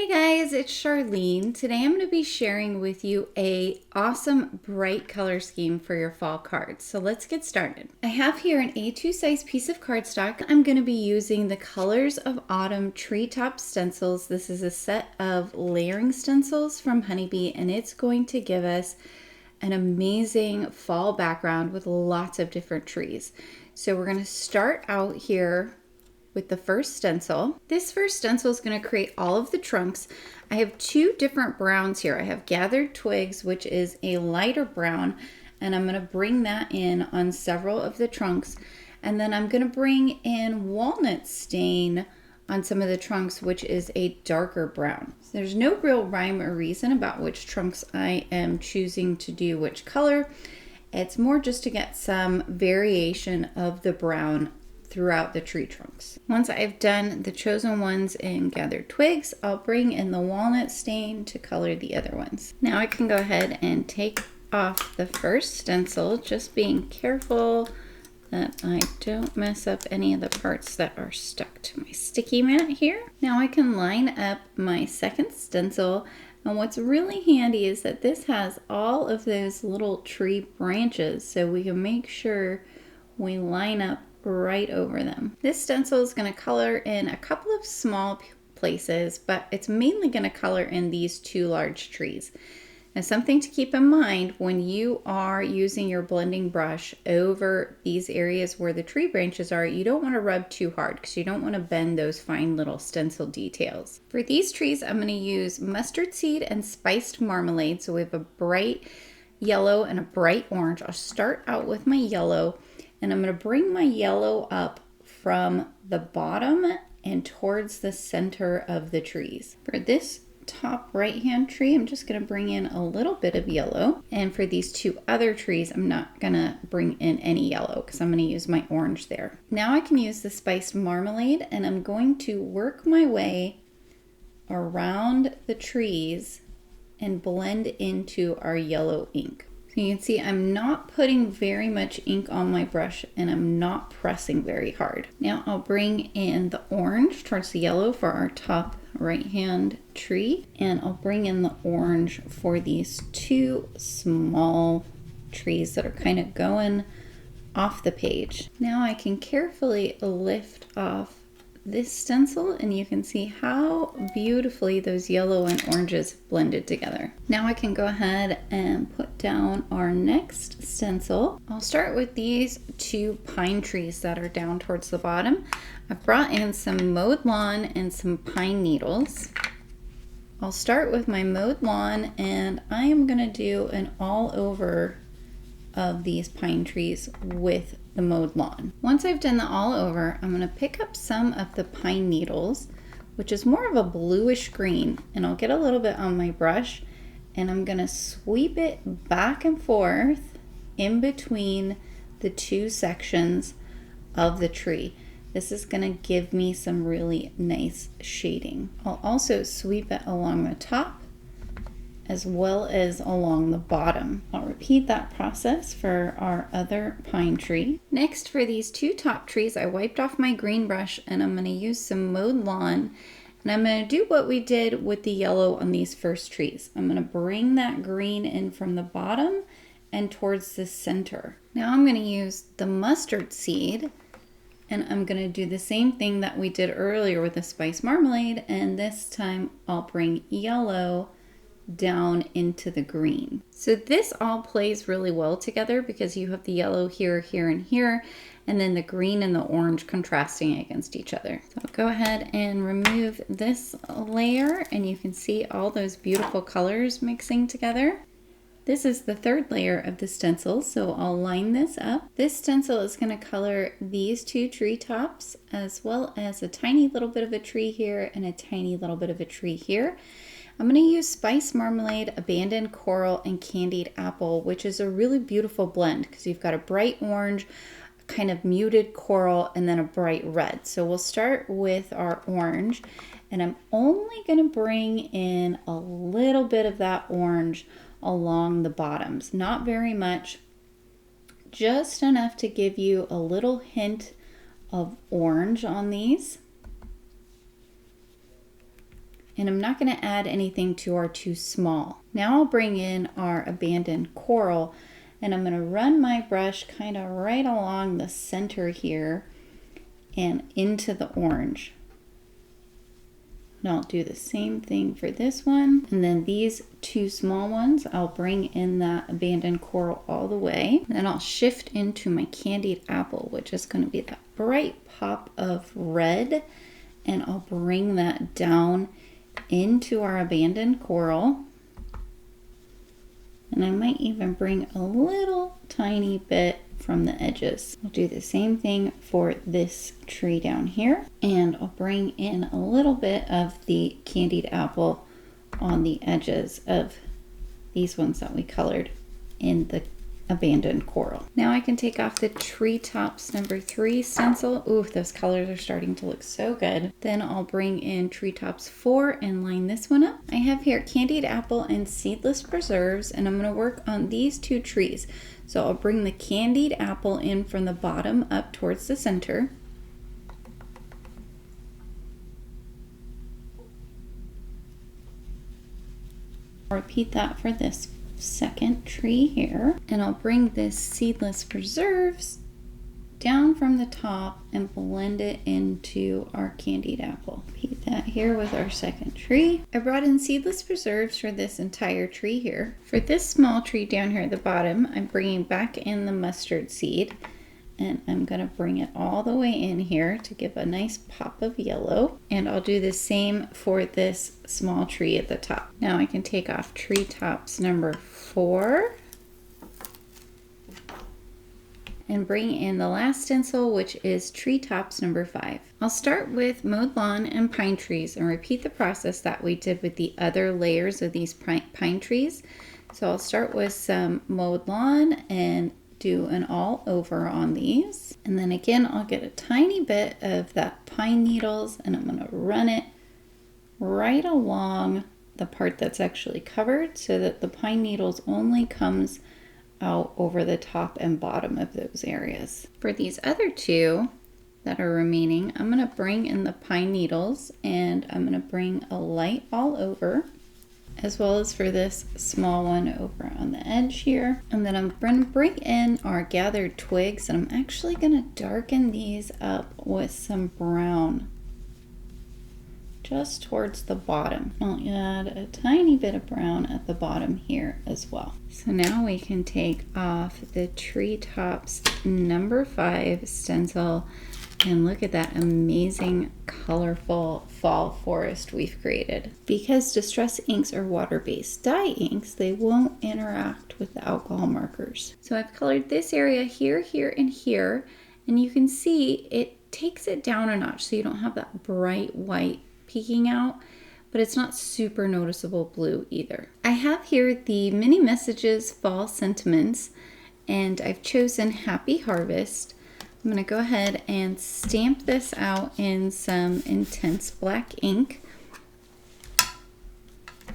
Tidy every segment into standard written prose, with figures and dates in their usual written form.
Hey guys, it's Charlene. Today I'm going to be sharing with you a awesome bright color scheme for your fall cards. So let's get started. I have here an A2 size piece of cardstock. I'm going to be using the Colors of Autumn Treetop Stencils. This is a set of layering stencils from Honeybee, and it's going to give us an amazing fall background with lots of different trees. So we're going to start out here with the first stencil. This first stencil is going to create all of the trunks. I have two different browns here. I have Gathered Twigs, which is a lighter brown, and I'm going to bring that in on several of the trunks. And then I'm going to bring in Walnut Stain on some of the trunks, which is a darker brown. So there's no real rhyme or reason about which trunks I am choosing to do which color. It's more just to get some variation of the brown throughout the tree trunks. Once I've done the chosen ones in Gathered Twigs, I'll bring in the Walnut Stain to color the other ones. Now I can go ahead and take off the first stencil, just being careful that I don't mess up any of the parts that are stuck to my sticky mat here. Now I can line up my second stencil, and what's really handy is that this has all of those little tree branches, so we can make sure we line up right over them. This stencil is going to color in a couple of small places, but it's mainly going to color in these two large trees. Now, something to keep in mind when you are using your blending brush over these areas where the tree branches are, you don't want to rub too hard because you don't want to bend those fine little stencil details. For these trees, I'm going to use mustard seed and spiced marmalade. So we have a bright yellow and a bright orange. I'll start out with my yellow, and I'm going to bring my yellow up from the bottom and towards the center of the trees. For this top right hand tree, I'm just going to bring in a little bit of yellow. And for these two other trees, I'm not going to bring in any yellow because I'm going to use my orange there. Now I can use the spiced marmalade, and I'm going to work my way around the trees and blend into our yellow ink. So you can see I'm not putting very much ink on my brush, and I'm not pressing very hard. Now I'll bring in the orange towards the yellow for our top right hand tree, and I'll bring in the orange for these two small trees that are kind of going off the page. Now I can carefully lift off this stencil, and you can see how beautifully those yellow and oranges blended together. Now I can go ahead and put down our next stencil. I'll start with these two pine trees that are down towards the bottom. I've brought in some mowed lawn and some pine needles. I'll start with my mowed lawn, and I am going to do an all over of these pine trees with the mowed lawn. Once I've done the all over, I'm going to pick up some of the pine needles, which is more of a bluish green, and I'll get a little bit on my brush, and I'm going to sweep it back and forth in between the two sections of the tree. This is going to give me some really nice shading. I'll also sweep it along the top as well as along the bottom. I'll repeat that process for our other pine tree. Next, for these two top trees, I wiped off my green brush, and I'm going to use some mowed lawn, and I'm going to do what we did with the yellow on these first trees. I'm going to bring that green in from the bottom and towards the center. Now I'm going to use the mustard seed, and I'm going to do the same thing that we did earlier with the spiced marmalade, and this time I'll bring yellow down into the green. So this all plays really well together because you have the yellow here, here, and here, and then the green and the orange contrasting against each other. So I'll go ahead and remove this layer, and you can see all those beautiful colors mixing together. This is the third layer of the stencil, so I'll line this up. This stencil is going to color these two tree tops, as well as a tiny little bit of a tree here and a tiny little bit of a tree here. I'm going to use Spiced Marmalade, Abandoned Coral, and Candied Apple, which is a really beautiful blend because you've got a bright orange, kind of muted coral, and then a bright red. So we'll start with our orange, and I'm only going to bring in a little bit of that orange along the bottoms. Not very much, just enough to give you a little hint of orange on these. And I'm not going to add anything to our too small. Now I'll bring in our abandoned coral, and I'm going to run my brush kind of right along the center here and into the orange. And I'll do the same thing for this one. And then these two small ones, I'll bring in that abandoned coral all the way. Then I'll shift into my candied apple, which is going to be that bright pop of red. And I'll bring that down into our abandoned coral. And I might even bring a little tiny bit from the edges. I'll do the same thing for this tree down here. And I'll bring in a little bit of the candied apple on the edges of these ones that we colored in the abandoned coral. Now I can take off the treetops number 3 stencil. Ooh, those colors are starting to look so good. Then I'll bring in treetops 4 and line this one up. I have here candied apple and seedless preserves, and I'm going to work on these 2 trees. So I'll bring the candied apple in from the bottom up towards the center. I'll repeat that for this second tree here, and I'll bring this seedless preserves down from the top and blend it into our candied apple. Repeat that here with our second tree. I brought in seedless preserves for this entire tree here. For this small tree down here at the bottom, I'm bringing back in the mustard seed, and I'm going to bring it all the way in here to give a nice pop of yellow. And I'll do the same for this small tree at the top. Now I can take off treetops number 4 and bring in the last stencil, which is treetops number 5. I'll start with mowed lawn and pine trees and repeat the process that we did with the other layers of these pine trees. So I'll start with some mowed lawn and do an all over on these. And then again, I'll get a tiny bit of that pine needles and I'm gonna run it right along the part that's actually covered so that the pine needles only comes out over the top and bottom of those areas. For these other 2 that are remaining, I'm gonna bring in the pine needles and I'm gonna bring a light all over, as well as for this small one over on the edge here. And then I'm going to bring in our gathered twigs, and I'm actually going to darken these up with some brown just towards the bottom. I'll add a tiny bit of brown at the bottom here as well. So now we can take off the treetops number 5 stencil, and look at that amazing colorful fall forest we've created. Because Distress inks are water-based dye inks, they won't interact with the alcohol markers. So I've colored this area here, here, and here, and you can see it takes it down a notch so you don't have that bright white peeking out, but it's not super noticeable blue either. I have here the Mini Messages Fall Sentiments, and I've chosen Happy Harvest. I'm going to go ahead and stamp this out in some intense black ink.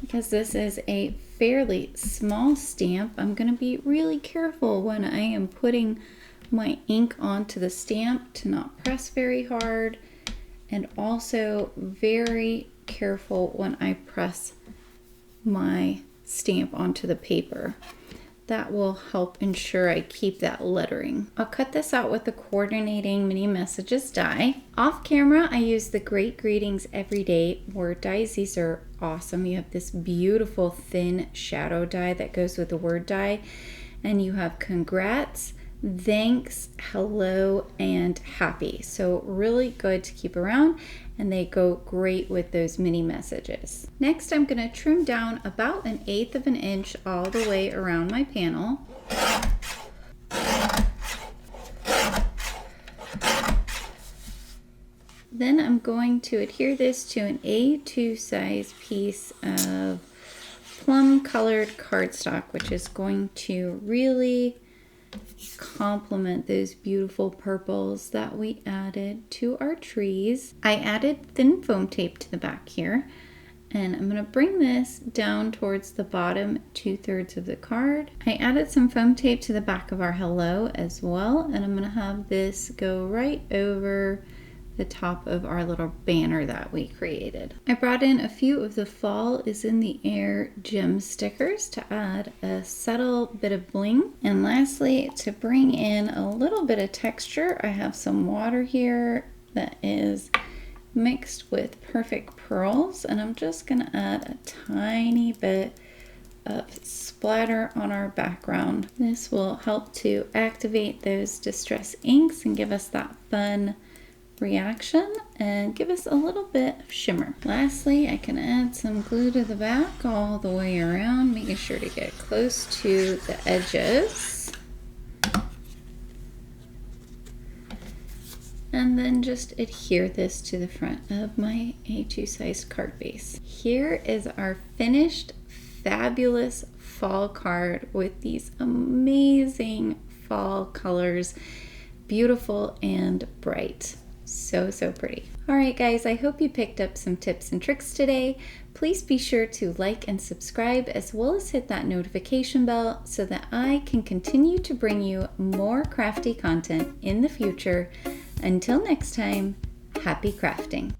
Because this is a fairly small stamp, I'm going to be really careful when I am putting my ink onto the stamp to not press very hard, and also very careful when I press my stamp onto the paper. That will help ensure I keep that lettering. I'll cut this out with the coordinating Mini Messages die. Off camera, I use the Great Greetings Everyday word dies. These are awesome. You have this beautiful thin shadow die that goes with the word die. And you have congrats, thanks, hello, and happy. So really good to keep around, and they go great with those mini messages. Next, I'm going to trim down about 1/8 of an inch all the way around my panel. Then I'm going to adhere this to an A2 size piece of plum colored cardstock, which is going to really complement those beautiful purples that we added to our trees. I added thin foam tape to the back here, and I'm going to bring this down towards the bottom 2/3 of the card. I added some foam tape to the back of our hello as well, and I'm going to have this go right over the top of our little banner that we created. I brought in a few of the Fall is in the Air gem stickers to add a subtle bit of bling. And lastly, to bring in a little bit of texture, I have some water here that is mixed with Perfect Pearls, and I'm just gonna add a tiny bit of splatter on our background. This will help to activate those distress inks and give us that fun reaction and give us a little bit of shimmer. Lastly, I can add some glue to the back all the way around, making sure to get close to the edges. And then just adhere this to the front of my A2 size card base. Here is our finished fabulous fall card with these amazing fall colors, beautiful and bright. So pretty. All right, guys, I hope you picked up some tips and tricks today. Please be sure to like and subscribe, as well as hit that notification bell so that I can continue to bring you more crafty content in the future. Until next time, happy crafting.